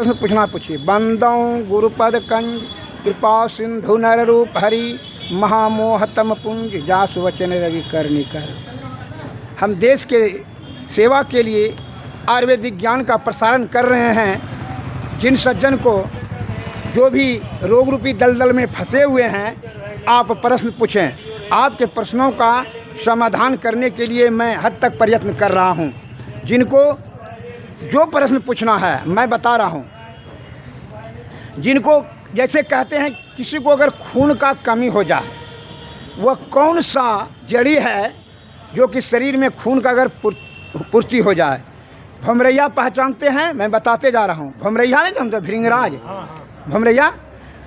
प्रश्न पूछना पूछिए। बंदों गुरुपद कंज कृपा सिंधु नर रूप हरि महामोहतम पुंज जासु वचन रवि करनी कर। हम देश के सेवा के लिए आयुर्वेदिक ज्ञान का प्रसारण कर रहे हैं। जिन सज्जन को जो भी रोग रूपी दलदल में फंसे हुए हैं, आप प्रश्न पूछें। आपके प्रश्नों का समाधान करने के लिए मैं हद तक प्रयत्न कर रहा हूं। जिनको जो प्रश्न पूछना है मैं बता रहा हूं। जिनको जैसे कहते हैं किसी को अगर खून का कमी हो जाए, वह कौन सा जड़ी है जो कि शरीर में खून का अगर पूर्ति हो जाए। भमरैया पहचानते हैं, मैं बताते जा रहा हूँ। भमरैया नहीं जानते, भृंगराज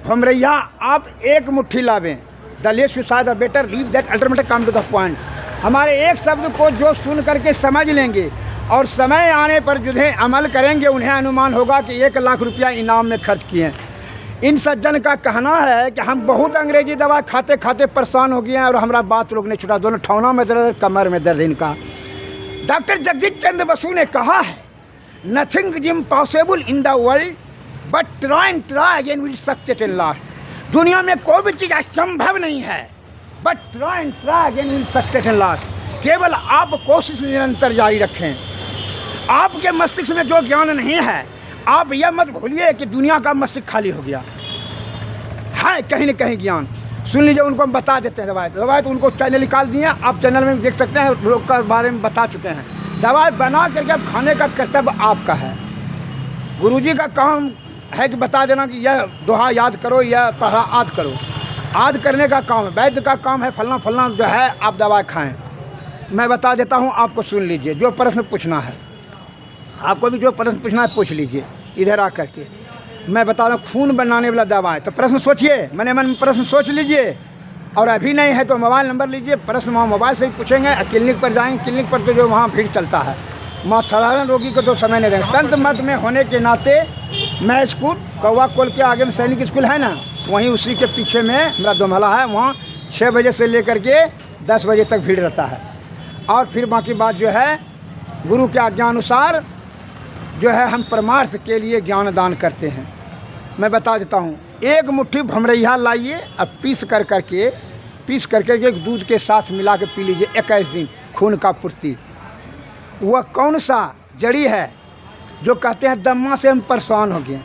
भमरैया आप एक मुट्ठी लावें। The less you side the better leave that ultimate come to the point. हमारे एक शब्द को जो सुन करके समझ लेंगे और समय आने पर जिन्हें अमल करेंगे, उन्हें अनुमान होगा कि 1 लाख रुपया इनाम में खर्च किए। इन सज्जन का कहना है कि हम बहुत अंग्रेजी दवा खाते खाते परेशान हो गए हैं और हमारा बात रोग नहीं छूटा। दोनों ठौना में दर्द, कमर में दर्द। इनका डॉक्टर जगदीश चंद्र बसु ने कहा है, nothing is impossible in the world but try and try again will success at last. दुनिया में कोई भी चीज़ असंभव नहीं है, but try and try again will success at last. केवल आप कोशिश निरंतर जारी रखें। आपके मस्तिष्क में जो ज्ञान नहीं है, आप यह मत भूलिए कि दुनिया का मस्तिष्क खाली हो गया है। कहीं न कहीं ज्ञान सुन लीजिए। उनको हम बता देते हैं दवाई तो उनको चैनल निकाल दिए। आप चैनल में देख सकते हैं, रोग के बारे में बता चुके हैं। दवाई बना करके अब खाने का कर्तव्य आपका है। गुरुजी का काम है कि बता देना कि यह दोहा याद करो, यह पढ़ा याद करो। याद करने का काम है। वैद्य का काम है फलना फलना जो है आप दवाई खाएं। मैं बता देता हूँ, आपको सुन लीजिए। जो प्रश्न पूछना है, आपको भी जो प्रश्न पूछना है पूछ लीजिए इधर आ करके। मैं बता रहा हूँ खून बनाने वाला दवा है, तो प्रश्न सोचिए, मन में प्रश्न सोच लीजिए। और अभी नहीं है तो मोबाइल नंबर लीजिए, प्रश्न वहाँ मोबाइल से ही पूछेंगे। क्लिनिक पर जाएंगे, क्लिनिक पर तो जो वहाँ भीड़ चलता है, वहाँ साधारण रोगी को तो समय नहीं देंगे। संत मत में होने के नाते मैं स्कूल कौवा कोल के आगे में सैनिक स्कूल है ना, वहीं उसी के पीछे में मेरा दोमहला है। वहाँ 6 बजे से लेकर के 10 बजे तक भीड़ रहता है। और फिर बाकी बात जो है गुरु के आज्ञा अनुसार जो है हम परमार्थ के लिए ज्ञान दान करते हैं। मैं बता देता हूँ, 1 मुट्ठी भमरैया लाइए, अब पीस करके दूध के साथ मिला के पी लीजिए 21 दिन, खून का पूर्ति। वह कौन सा जड़ी है जो कहते हैं दम्मा से हम परेशान हो गए।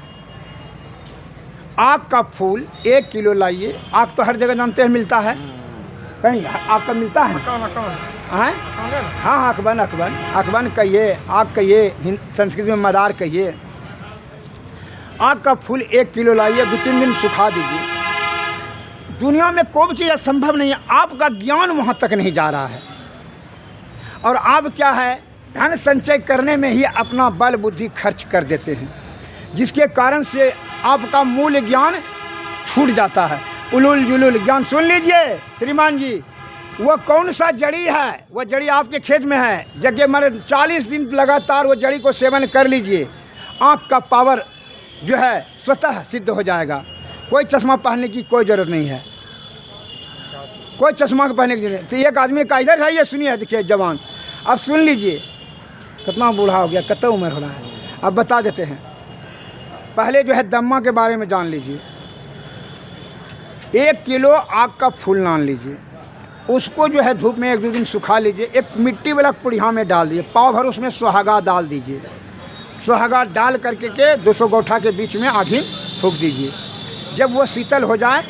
आग का फूल 1 किलो लाइए। आग तो हर जगह जानते हैं मिलता है, कहीं आग का मिलता है। हाँ, अकबन कहिए, आग कहिए, संस्कृत में मदार कहिए। आग का फूल 1 किलो लाइए, 2-3 दिन सुखा दीजिए। दुनिया में कोई चीज़ असंभव नहीं है। आपका ज्ञान वहाँ तक नहीं जा रहा है। और आप क्या है, धन संचय करने में ही अपना बल बुद्धि खर्च कर देते हैं, जिसके कारण से आपका मूल ज्ञान छूट जाता है। उलुल जुलुल ज्ञान सुन लीजिए श्रीमान जी। वह कौन सा जड़ी है, वह जड़ी आपके खेत में है। जगह मर 40 दिन लगातार वो जड़ी को सेवन कर लीजिए। आँख का पावर जो है स्वतः सिद्ध हो जाएगा। कोई चश्मा पहनने की कोई ज़रूरत नहीं है, कोई चश्मा पहनने की जरूरत। तो एक आदमी का इधर है, ये सुनिए, देखिए जवान, अब सुन लीजिए। कितना बूढ़ा हो गया, कितना उम्र हो रहा है, अब बता देते हैं। पहले जो है दम्मा के बारे में जान लीजिए। 1 किलो आग का फूल नान लीजिए, उसको जो है धूप में 1-2 दिन सुखा लीजिए। एक मिट्टी वाला पुड़िया में डाल दीजिए, पाव भर उसमें सुहागा डाल दीजिए। सुहागा डाल करके 200 गौठा के बीच में आँखी फूँक दीजिए। जब वो शीतल हो जाए,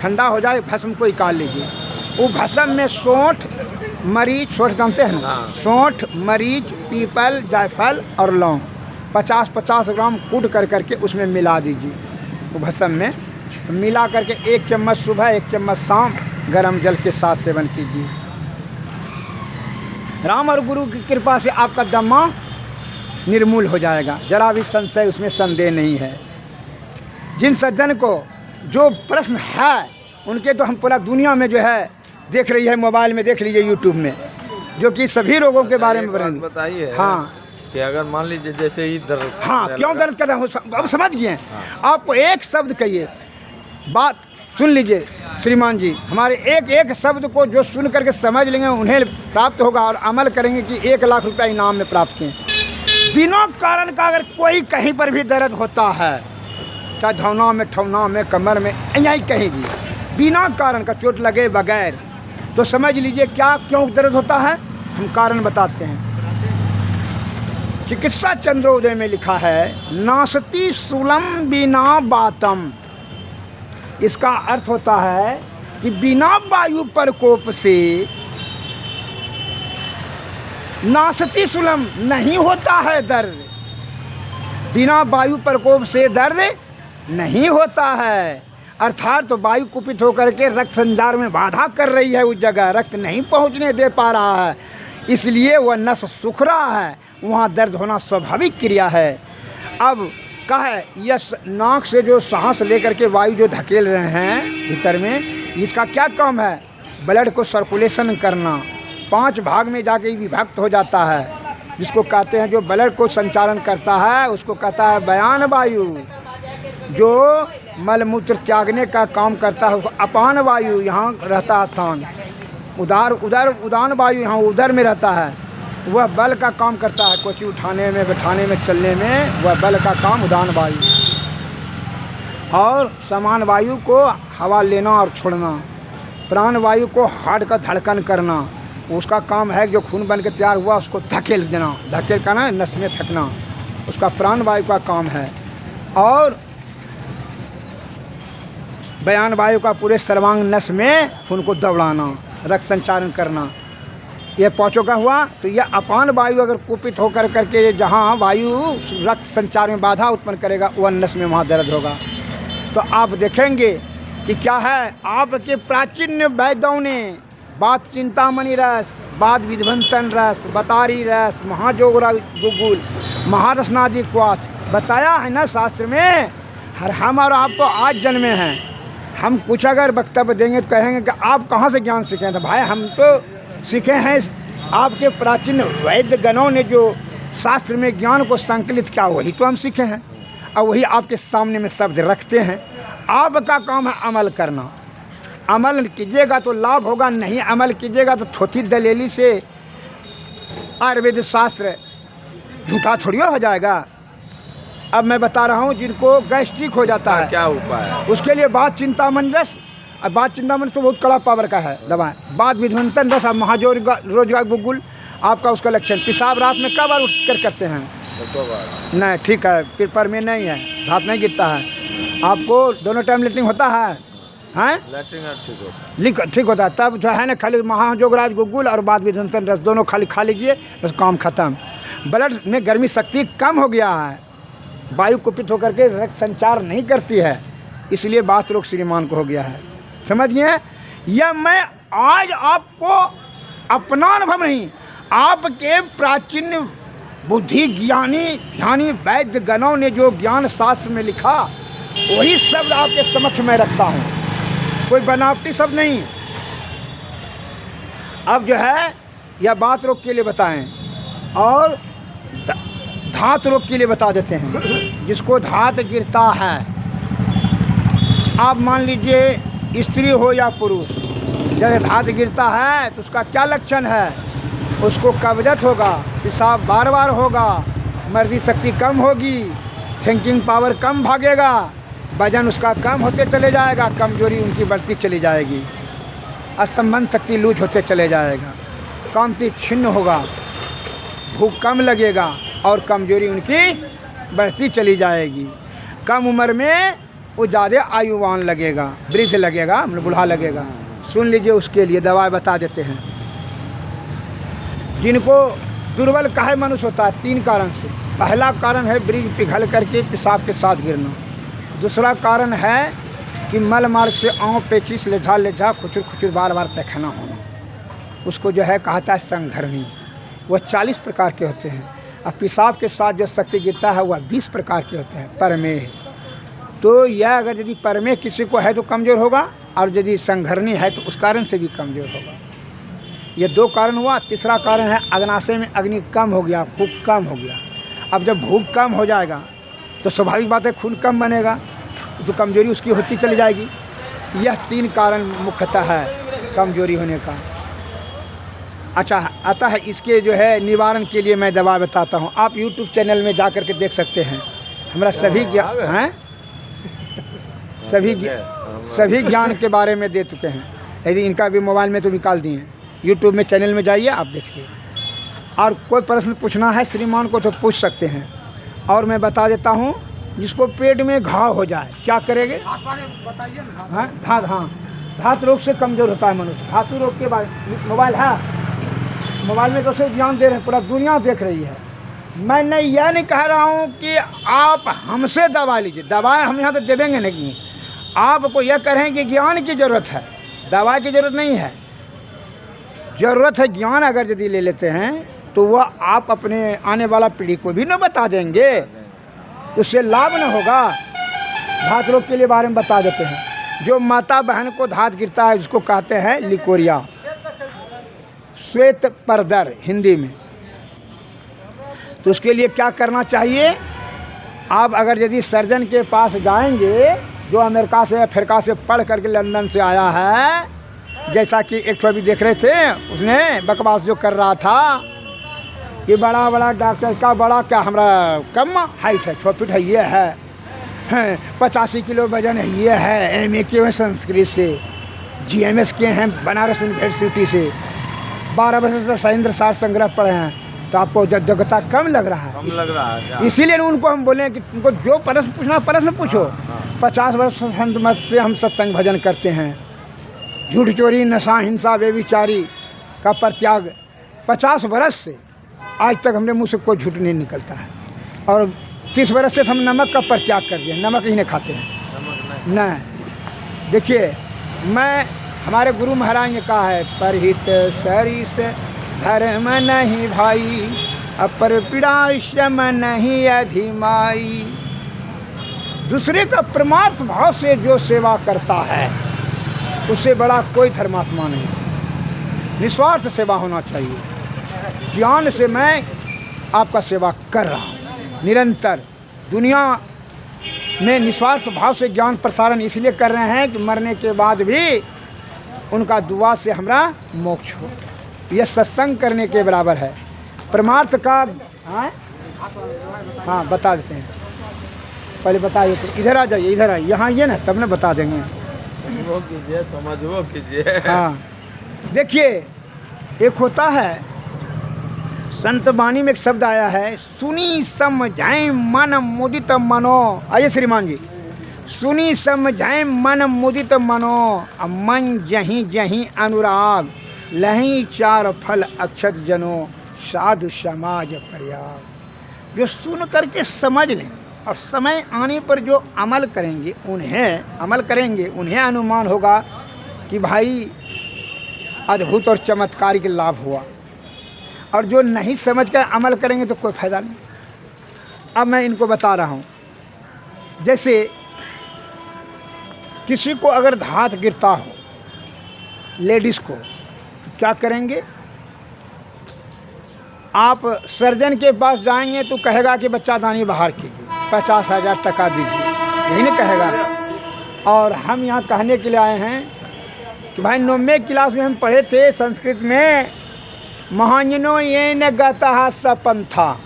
ठंडा हो जाए, भस्म को निकाल लीजिए। वो भस्म में सौंठ, मरीच, सौंठ जानते हैं ना, सौंठ, मरीच, पीपल, जायफल और लौंग 50-50 ग्राम कूट करके उसमें मिला दीजिए। वो भस्म में मिला करके 1 चम्मच सुबह, 1 चम्मच शाम गर्म जल के साथ सेवन कीजिए। राम और गुरु की कृपा से आपका दम्मा निर्मूल हो जाएगा, जरा भी संशय उसमें संदेह नहीं है। जिन सज्जन को जो प्रश्न है, उनके तो हम पूरा दुनिया में जो है देख रही है, मोबाइल में देख लीजिए, यूट्यूब में, जो कि सभी रोगों के बारे में बताइए। हाँ, कि अगर मान लीजिए जैसे ही दर्द, हाँ क्यों दर्द कर रहा हूँ, अब समझ गए। आपको एक शब्द कहिए, बात सुन लीजिए श्रीमान जी। हमारे एक शब्द को जो सुन करके समझ लेंगे, उन्हें प्राप्त होगा और अमल करेंगे कि 1 लाख रुपया इनाम में प्राप्त किए। बिना कारण का अगर कोई कहीं पर भी दर्द होता है, चाहे धौना में, ठौना में, कमर में, यहीं कहीं भी, बिना कारण का चोट लगे बगैर, तो समझ लीजिए क्या क्यों दर्द होता है। हम कारण बताते हैं। चिकित्सा चंद्रोदय में लिखा है नासती सुलम बिना बातम। इसका अर्थ होता है कि बिना वायु प्रकोप से नासती सुलम नहीं होता है दर्द, बिना वायु प्रकोप से दर्द नहीं होता है। अर्थात तो वायु कुपित होकर के रक्त संचार में बाधा कर रही है, उस जगह रक्त नहीं पहुंचने दे पा रहा है, इसलिए वह नस सूख रहा है, वहाँ दर्द होना स्वाभाविक क्रिया है। अब कहे यह नाक से जो सांस लेकर के वायु जो धकेल रहे हैं भीतर में, इसका क्या काम है? ब्लड को सर्कुलेशन करना, 5 भाग में जाके विभक्त हो जाता है, जिसको कहते हैं जो ब्लड को संचालन करता है उसको कहता है बयान वायु। जो मलमूत्र त्यागने का काम करता है उसको अपान वायु, यहाँ रहता है स्थान। उदान वायु यहाँ उदर में रहता है, वह बल का काम करता है, कोची उठाने में, बैठाने में, चलने में, वह बल का काम उदान वायु। और समान वायु को हवा लेना और छोड़ना, प्राण वायु को हार्ट का धड़कन करना, उसका काम है जो खून बन के तैयार हुआ उसको धकेल देना, धकेल करना नस में फेंकना, उसका प्राण वायु का काम है। और बयान वायु का पूरे सर्वांग नस में खून को दौड़ाना, रक्त संचारण करना, यह पाँचों का हुआ। तो यह अपान वायु अगर कुपित होकर करके जहाँ वायु रक्त संचार में बाधा उत्पन्न करेगा वह नस में वहाँ दर्द होगा। तो आप देखेंगे कि क्या है, आपके प्राचीन वैद्यों ने बात चिंतामणि रस, बात विध्वंसन रस, बतारी रस, महाजोग गुगुल, महारसनादि क्वाथ बताया है ना शास्त्र में। हर हम और आप तो आज जन्मे हैं, हम कुछ अगर वक्तव्य देंगे तो कहेंगे कि आप कहाँ से ज्ञान सीखे। तो भाई हम तो सीखे हैं आपके प्राचीन वैद्य गणों ने जो शास्त्र में ज्ञान को संकलित किया, वही तो हम सीखे हैं और वही आपके सामने में शब्द रखते हैं। आपका काम है अमल करना, अमल कीजिएगा तो लाभ होगा, नहीं अमल कीजिएगा तो थोथी दलेली से आयुर्वेद शास्त्र झूठा थोड़ी हो जाएगा। अब मैं बता रहा हूँ जिनको गैस्ट्रिक हो जाता है क्या उपाय है? उसके लिए बात चिंतामणि रस, और बात चिंतामणि तो बहुत कड़ा पावर का है दवा, बात विध्वंसन रस, रोजगार गुगुल आपका उसका लक्षण। पेशाब रात में कब बार उठ कर करते हैं? नहीं, ठीक है, पेपर में नहीं है, हाथ नहीं गिरता है। आपको दोनों टाइम लेटरिंग होता है, हैं ठीक होता है, तब जो है ना खाली महाजोगराज गुगुल और बात विध्वंसन रस दोनों खाली खा लीजिए, बस काम खत्म। ब्लड में गर्मी शक्ति कम हो गया है, वायु कुपित होकर के रक्त संचार नहीं करती है, इसलिए बात रोग श्रीमान को हो गया है। समझिए, यह मैं आज आपको अपना अनुभव नहीं, आपके प्राचीन बुद्धि ज्ञानी ध्यानी वैद्य गणों ने जो ज्ञान शास्त्र में लिखा वही शब्द आपके समक्ष में रखता हूँ, कोई बनावटी शब्द नहीं। अब जो है यह बात रोग के लिए बताएं और धात रोग के लिए बता देते हैं। जिसको धात गिरता है, आप मान लीजिए स्त्री हो या पुरुष, जब धात गिरता है तो उसका क्या लक्षण है? उसको कब्जत होगा, पेशाब बार बार होगा, मर्दी शक्ति कम होगी, थिंकिंग पावर कम भागेगा, वजन उसका कम होते चले जाएगा, कमजोरी उनकी बढ़ती चली जाएगी, स्तंभन शक्ति लूज होते चले जाएगा, कांति छिन्न होगा, भूख कम लगेगा और कमजोरी उनकी बढ़ती चली जाएगी। कम उम्र में वो ज़्यादा आयुवान लगेगा, वृद्ध लगेगा, बूढ़ा लगेगा। सुन लीजिए, उसके लिए दवा बता देते हैं। जिनको दुर्बल काहे मनुष्य होता है? 3 कारण से। पहला कारण है ब्रिज पिघल करके पेशाब के साथ गिरना। दूसरा कारण है कि मल मार्ग से आँव पेचिश लेझा खुचुर खुचुर बार बार पैखाना होना, उसको जो है कहता है संघरणी। वह 40 प्रकार के होते हैं। और पेशाब के साथ जो शक्ति गिरता है वह 20 प्रकार के होते हैं। परमेह, तो यह अगर यदि परमेह किसी को है तो कमज़ोर होगा, और यदि संघरणी है तो उस कारण से भी कमज़ोर होगा। ये 2 कारण हुआ। तीसरा कारण है अग्नाशय में अग्नि कम हो गया, भूख कम हो गया। अब जब भूख कम हो जाएगा तो स्वाभाविक बात है खून कम बनेगा, तो कमजोरी उसकी होती चली जाएगी। यह 3 कारण मुख्यतः है कमजोरी होने का। अच्छा, अतः इसके जो है निवारण के लिए मैं दवा बताता हूँ। आप यूट्यूब चैनल में जा कर के देख सकते हैं। हमारा सभी ज्ञान हैं, सभी ज्ञान के बारे में दे चुके हैं। यदि इनका भी मोबाइल में तो निकाल दिए हैं। यूट्यूब में चैनल में जाइए, आप देखिए। और कोई प्रश्न पूछना है श्रीमान को तो पूछ सकते हैं। और मैं बता देता हूँ, जिसको पेट में घाव हो जाए क्या करेंगे? हाँ, धात रोग से कमज़ोर होता है मनुष्य। धातु रोग के बारे में मोबाइल है, मोबाइल में तो सिर्फ ज्ञान दे रहे हैं, पूरा दुनिया देख रही है। मैं यह नहीं कह रहा हूँ कि आप हमसे दवा लीजिए, दवाएं हम यहाँ तो देवेंगे नहीं। आपको यह कहें कि ज्ञान की ज़रूरत है, दवा की ज़रूरत नहीं है। ज़रूरत है ज्ञान। अगर यदि ले लेते हैं तो वह आप अपने आने वाला पीढ़ी को भी न बता देंगे, उससे लाभ न होगा। धात रोग के लिए बारे में बता देते हैं। जो माता बहन को धात गिरता है उसको कहते हैं लिकोरिया, श्वेत परदर हिंदी में। तो उसके लिए क्या करना चाहिए? आप अगर यदि सर्जन के पास जाएंगे, जो अमेरिका से अफ्रीका से पढ़ करके लंदन से आया है, जैसा कि एक अभी देख रहे थे, उसने बकवास जो कर रहा था कि बड़ा बड़ा डॉक्टर का बड़ा क्या, हमारा कम हाइट है, 6 फीट है, ये है 85 किलो वजन है, ये है, MA किए हुए संस्कृत से, GMS किए हैं बनारस यूनिवर्सिटी से, 12 वर्ष से सैंद्र सार संग्रह पढ़े हैं। तो आपको जगता कम लग रहा है, इसीलिए उनको हम बोले कि उनको जो प्रश्न पूछना प्रश्न पूछो। 50 वर्ष संत मत से हम सत्संग भजन करते हैं। झूठ चोरी नशा हिंसा बेविचारी का परित्याग 50 वर्ष से आज तक हमने मुँह से कोई झूठ नहीं निकलता है। और 30 वर्ष से हम नमक का परित्याग कर दिया, नमक ही नहीं खाते हैं। नहीं, देखिए, मैं हमारे गुरु महाराज ने कहा है, परहित सरिस धर्म नहीं भाई, अपर पीड़ा श्रम नहीं अधिमाई। दूसरे का परमार्थ भाव से जो सेवा करता है उससे बड़ा कोई धर्मात्मा नहीं। निस्वार्थ सेवा होना चाहिए। ज्ञान से मैं आपका सेवा कर रहा हूँ निरंतर। दुनिया में निस्वार्थ भाव से ज्ञान प्रसारण इसलिए कर रहे हैं कि मरने के बाद भी उनका दुआ से हमारा मोक्ष हो। यह सत्संग करने के बराबर है। परमार्थ का हाँ बता देते हैं। पहले बताइए, तो इधर आ जाइए, इधर आइए, यहाँ ये ना, तब ना बता देंगे। वो कीजिए, समझ वो कीजिए। हाँ, देखिए, एक होता है, संत वाणी में एक शब्द आया है, सुनी समझाएं मन मुदित मनो। आइए श्रीमान जी, सुनी समझाएं मन मुदित मनो, मन जहीं जहीं अनुराग, लहीं चार फल अक्षत जनो, साधु समाज पर्याग। जो सुन करके समझ लें और समय आने पर जो अमल करेंगे उन्हें अनुमान होगा कि भाई अद्भुत और चमत्कारिक लाभ हुआ। और जो नहीं समझ कर अमल करेंगे तो कोई फ़ायदा नहीं। अब मैं इनको बता रहा हूँ, जैसे किसी को अगर धात गिरता हो, लेडीज़ को, तो क्या करेंगे? आप सर्जन के पास जाएंगे तो कहेगा कि बच्चादानी बाहर कीजिए, 50,000 टका दीजिए, यही नहीं कहेगा। और हम यहाँ कहने के लिए आए हैं कि भाई 9वीं क्लास में हम पढ़े थे संस्कृत में, महाजनो ये न गतः सपंथा,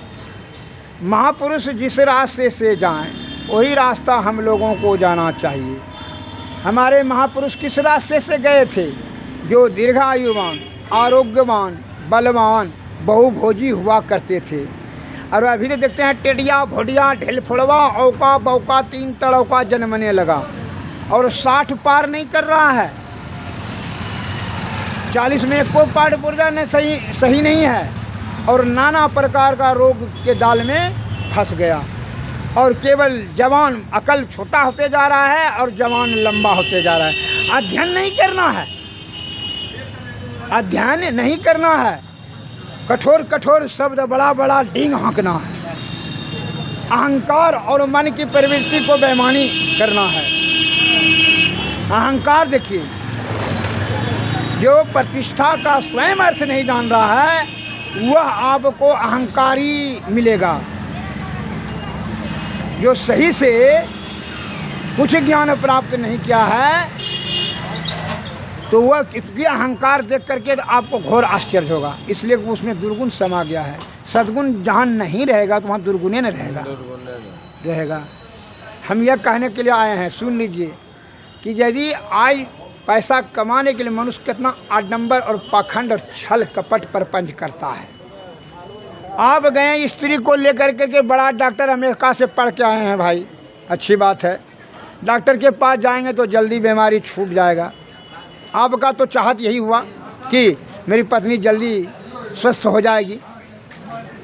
महापुरुष जिस रास्ते से जाएं वही रास्ता हम लोगों को जाना चाहिए। हमारे महापुरुष किस रास्ते से गए थे? जो दीर्घायुवान, आरोग्यवान, बलवान, बहुभोजी हुआ करते थे। और अभी तो देखते हैं टेढ़िया भोडिया ढेल फोड़वा औका बौका 3 तड़ौका जन्मने लगा और 60 पार नहीं कर रहा है। 40 में कोई पाठ पुर्जा ने सही नहीं है और नाना प्रकार का रोग के जाल में फंस गया। और केवल जवान अकल छोटा होते जा रहा है और जवान लंबा होते जा रहा है। अध्ययन नहीं करना है, अध्ययन नहीं करना है, कठोर कठोर शब्द बड़ा बड़ा डींग हाँकना है, अहंकार और मन की प्रवृत्ति को बेईमानी करना है। अहंकार देखिए, जो प्रतिष्ठा का स्वयं अर्थ नहीं जान रहा है वह आपको अहंकारी मिलेगा। जो सही से कुछ ज्ञान प्राप्त नहीं किया है तो वह इसकी अहंकार देख करके आपको घोर आश्चर्य होगा। इसलिए उसमें दुर्गुण समा गया है। सद्गुण जहाँ नहीं रहेगा तो वहाँ दुर्गुणे न रहेगा। हम यह कहने के लिए आए हैं, सुन लीजिए कि यदि आज पैसा कमाने के लिए मनुष्य कितना आडंबर और पाखंड और छल कपट परपंच करता है। आप गए स्त्री को लेकर के बड़ा डॉक्टर अमेरिका से पढ़ के आए हैं भाई, अच्छी बात है। डॉक्टर के पास जाएंगे तो जल्दी बीमारी छूट जाएगा। आपका तो चाहत यही हुआ कि मेरी पत्नी जल्दी स्वस्थ हो जाएगी।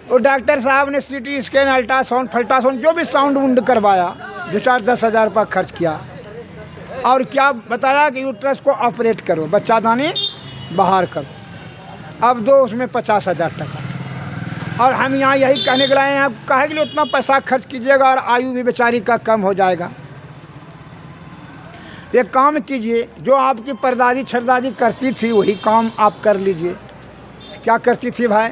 तो डॉक्टर साहब ने सीटी स्कैन, अल्ट्रासाउंड, फल्ट्रासाउंड जो भी साउंड वुंड करवाया, 2-4-10 हज़ार रुपये खर्च किया और क्या बताया कि यूट्रस को ऑपरेट करो, बच्चादानी बाहर करो। अब दो उसमें 50,000 टका। और हम यहाँ यही कहने के लाए हैं, आप कहे के लिए उतना पैसा खर्च कीजिएगा और आयु भी बेचारी का कम हो जाएगा। एक काम कीजिए, जो आपकी परदादी छरदादी करती थी वही काम आप कर लीजिए। क्या करती थी भाई?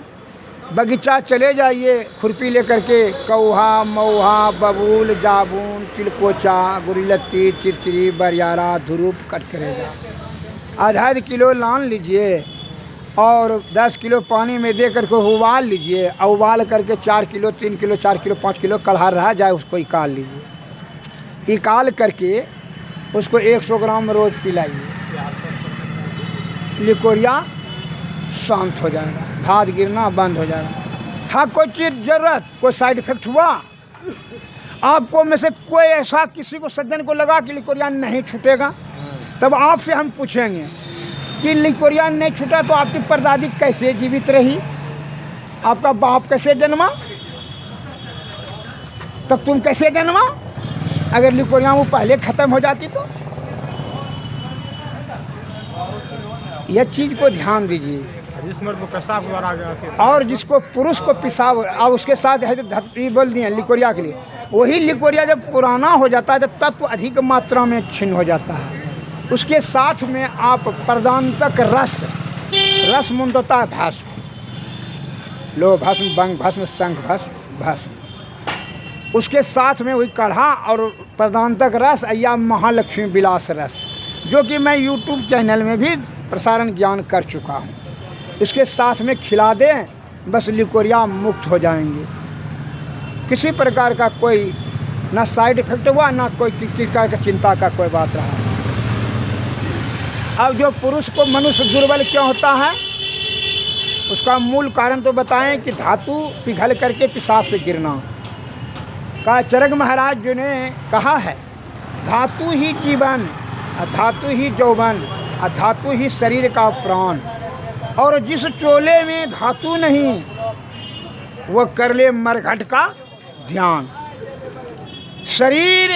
बगीचा चले जाइए खुरपी लेकर के, कौहा, मऊहा, बबूल, जाबून, तिलकोचा, गुरिलत्ती, चिरचिरी, बरियारा, धुरूप कट करेगा। आधा किलो लान लीजिए और 10 किलो पानी में दे करके उबाल लीजिए। उबाल करके 4 किलो, 3 किलो, 4 किलो, 5 किलो कढ़ा रहा जाए उसको निकाल लीजिए। निकाल करके उसको 100 ग्राम रोज़ पिलाइए। लिकोरिया शांत हो जाएगा, धात गिरना बंद हो जाएगा। था कोई चीज़ ज़रूरत, कोई साइड इफेक्ट हुआ आपको में से कोई ऐसा किसी को सज्जन को लगा कि लिकोरिया नहीं छूटेगा, तब आपसे हम पूछेंगे कि लिकोरिया नहीं छूटा तो आपकी परदादी कैसे जीवित रही, आपका बाप कैसे जन्मा, तब तुम कैसे जन्मा? अगर लिकोरिया वो पहले ख़त्म हो जाती तो। यह चीज़ को ध्यान दीजिए। जिस मर्द को पेशाब आ गया और जिसको पुरुष को पेशाब और उसके साथ है धरती बोल दिए लिकोरिया के लिए, वही लिकोरिया जब पुराना हो जाता है तो तत्व अधिक मात्रा में क्षीण हो जाता है। उसके साथ में आप प्रदांतक रस मुंद होता है भस्म, लो भस्म, बंग भस्म, शंख भस्म, भस्म। उसके साथ में वही काढ़ा और प्रदांतक रस या महालक्ष्मी विलास रस, जो कि मैं यूट्यूब चैनल में भी प्रसारण ज्ञान कर चुका हूँ। इसके साथ में खिला दें, बस लिकोरिया मुक्त हो जाएंगे। किसी प्रकार का कोई ना साइड इफेक्ट हुआ, ना कोई प्रकार का चिंता का कोई बात रहा। अब जो पुरुष को मनुष्य दुर्बल क्यों होता है, उसका मूल कारण तो बताएं कि धातु पिघल करके पेशाब से गिरना का। चरक महाराज जी ने कहा है, धातु ही जीवन, धातु ही यौवन, धातु ही शरीर का प्राण। और जिस चोले में धातु नहीं वो कर ले मरघट का ध्यान। शरीर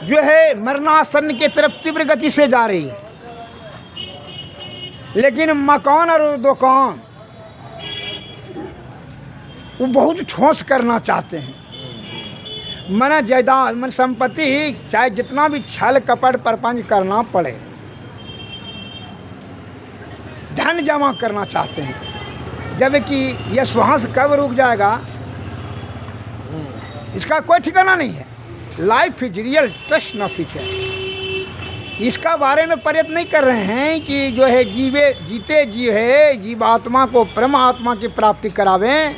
जो है मरणासन की तरफ तीव्र गति से जा रही है, लेकिन मकान और दुकान वो बहुत ठोस करना चाहते हैं। मन जायदाद, मन संपत्ति, चाहे जितना भी छल कपट परपंच करना पड़े, धन जमा करना चाहते हैं। जबकि यह श्वास कब रुक जाएगा इसका कोई ठिकाना नहीं है। लाइफ इज रियल, ट्रस्ट न फ्यूचर। इसका बारे में प्रयत्न नहीं कर रहे हैं कि जो है जीते जी है जीवात्मा को परमात्मा की प्राप्ति करावें,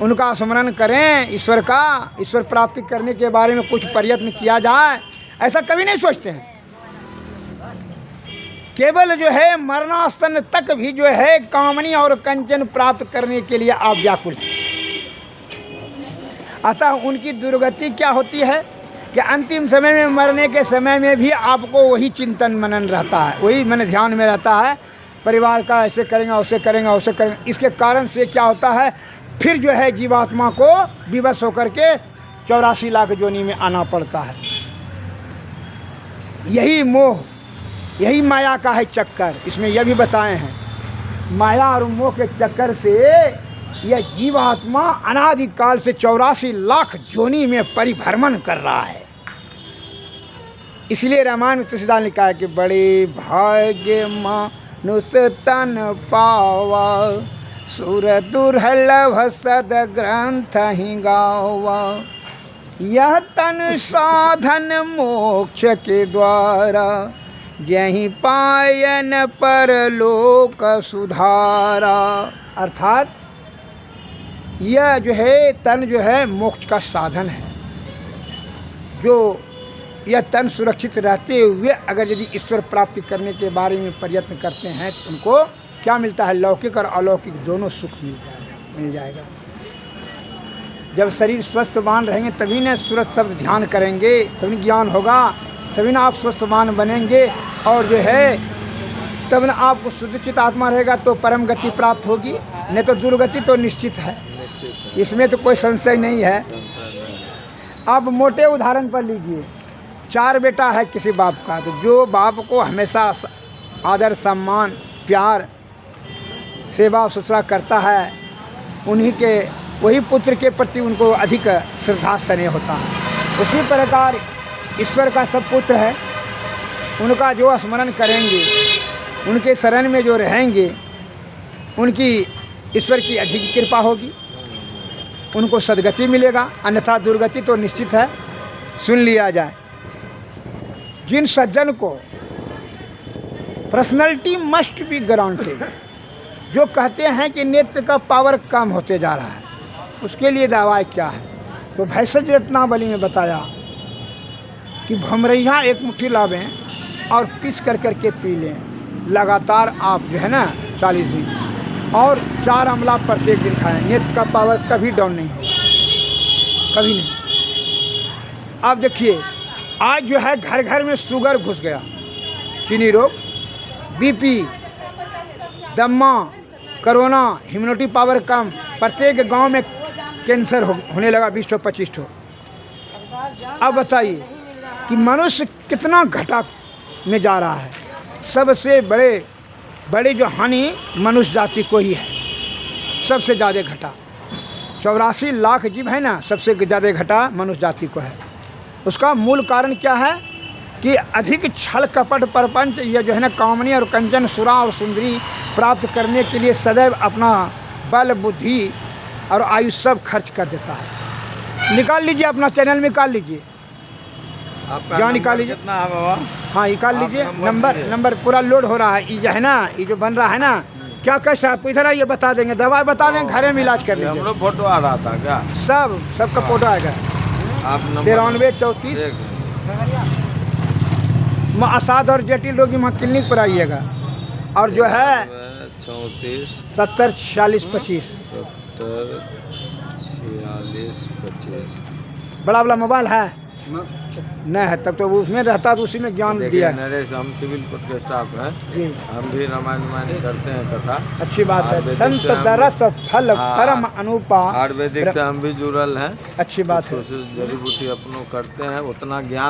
उनका स्मरण करें, ईश्वर का, ईश्वर प्राप्ति करने के बारे में कुछ प्रयत्न किया जाए, ऐसा कभी नहीं सोचते हैं। केवल जो है मरणासन तक भी जो है कामनी और कंचन प्राप्त करने के लिए आप व्याकुल हैं। अतः उनकी दुर्गति क्या होती है कि अंतिम समय में, मरने के समय में भी आपको वही चिंतन मनन रहता है, वही मन ध्यान में रहता है, परिवार का ऐसे करेंगे, वैसे करेंगे, वैसे करेंगे। इसके कारण से क्या होता है, फिर जो है जीवात्मा को विवश होकर के 84 लाख योनि में आना पड़ता है। यही मोह, यही माया का है चक्कर। इसमें यह भी बताए हैं, माया और मोह के चक्कर से यह जीवात्मा अनादिकाल से 84 लाख योनि में परिभ्रमण कर रहा है। इसलिए रामायण में तुलसीदास ने लिखा है कि बड़े भाग्य मनुष्य तन पावा, सुर दुर्लभ सद ग्रंथ ही गावा। यह तन साधन मोक्ष के द्वारा, जहीं पायन पर लोक सुधारा। अर्थात यह जो है तन जो है मोक्ष का साधन है। जो यह तन सुरक्षित रहते हुए अगर यदि ईश्वर प्राप्ति करने के बारे में प्रयत्न करते हैं तो उनको क्या मिलता है? लौकिक और अलौकिक दोनों सुख मिल जाएगा। जब शरीर स्वस्थवान रहेंगे तभी न सूरज शब्द ध्यान करेंगे, तभी ज्ञान होगा, तभी ना आप स्वस्थवान बनेंगे। और जो है तब न आपको शुद्धचित आत्मा रहेगा तो परम गति प्राप्त होगी, नहीं तो दुर्गति तो निश्चित है, इसमें तो कोई संशय नहीं है। अब मोटे उदाहरण पर लीजिए, 4 बेटा है किसी बाप का, तो जो बाप को हमेशा आदर सम्मान प्यार सेवा ससुरा करता है, वही पुत्र के प्रति उनको अधिक श्रद्धा स्नेह होता है। उसी प्रकार ईश्वर का सब पुत्र है, उनका जो स्मरण करेंगे, उनके शरण में जो रहेंगे, उनकी ईश्वर की अधिक कृपा होगी, उनको सद्गति मिलेगा, अन्यथा दुर्गति तो निश्चित है। सुन लिया जाए, जिन सज्जन को पर्सनैलिटी मस्ट बी ग्रांटेड, जो कहते हैं कि नेत्र का पावर कम होते जा रहा है, उसके लिए दवाई क्या है? तो भैषज रत्नावली में बताया कि भमरैया 1 मुट्ठी लावें और पीस कर करके पी लें लगातार आप जो है ना 40 दिन, और 4 अमला प्रत्येक दिन खाएं। नेत्र का पावर कभी डाउन नहीं होगा, कभी नहीं। अब देखिए, आज जो है घर घर में शुगर घुस गया, चीनी रोग, बीपी, दम्मा, कोरोना, इम्यूनिटी पावर कम, प्रत्येक गांव में कैंसर होने लगा 20 ठो 25 ठो। अब बताइए कि मनुष्य कितना घाटा में जा रहा है। सबसे बड़े जो हानि मनुष्य जाति को ही है, सबसे ज़्यादा घटा। 84 लाख जीव है ना, सबसे ज़्यादा घटा मनुष्य जाति को है। उसका मूल कारण क्या है कि अधिक छल कपट प्रपंच, यह जो है ना कामनी और कंचन सुरा और सुंदरी प्राप्त करने के लिए सदैव अपना बल बुद्धि और आयु सब खर्च कर देता है। निकाल लीजिए, अपना चैनल निकाल लीजिए, आपका क्या निकाल लीजिए? कितना है बाबा? हाँ निकाल लीजिए, नंबर पूरा लोड हो रहा है। ये जो है ना, ये जो बन रहा है ना, क्या कष्ट है आपको? इधर आइए, बता देंगे, दवा बता देंगे, घरे में इलाज कर लीजिए। हमरो फोटो आ रहा था क्या? सबका फोटो आएगा। आप 93 34 असाध और जटिल रोगी वहाँ क्लिनिक पर आइएगा। और जो है 34 70 46 25 70 46 25 बड़ा वाला मोबाइल है नहीं है, तब तो उसमें रहता तो उसी में ज्ञान दिया है। नरेश, हम सिविल कोर्ट के स्टाफ हैं जी, हम भी रामायण करते हैं कथा। अच्छी बात है। आयुर्वेदिक संत से हम- दरस फल हाँ, परम अनुपा, आयुर्वेदिक से हम भी जुड़ल हैं। अच्छी बात है। जड़ी बूटी अपनों करते हैं, उतना ज्ञान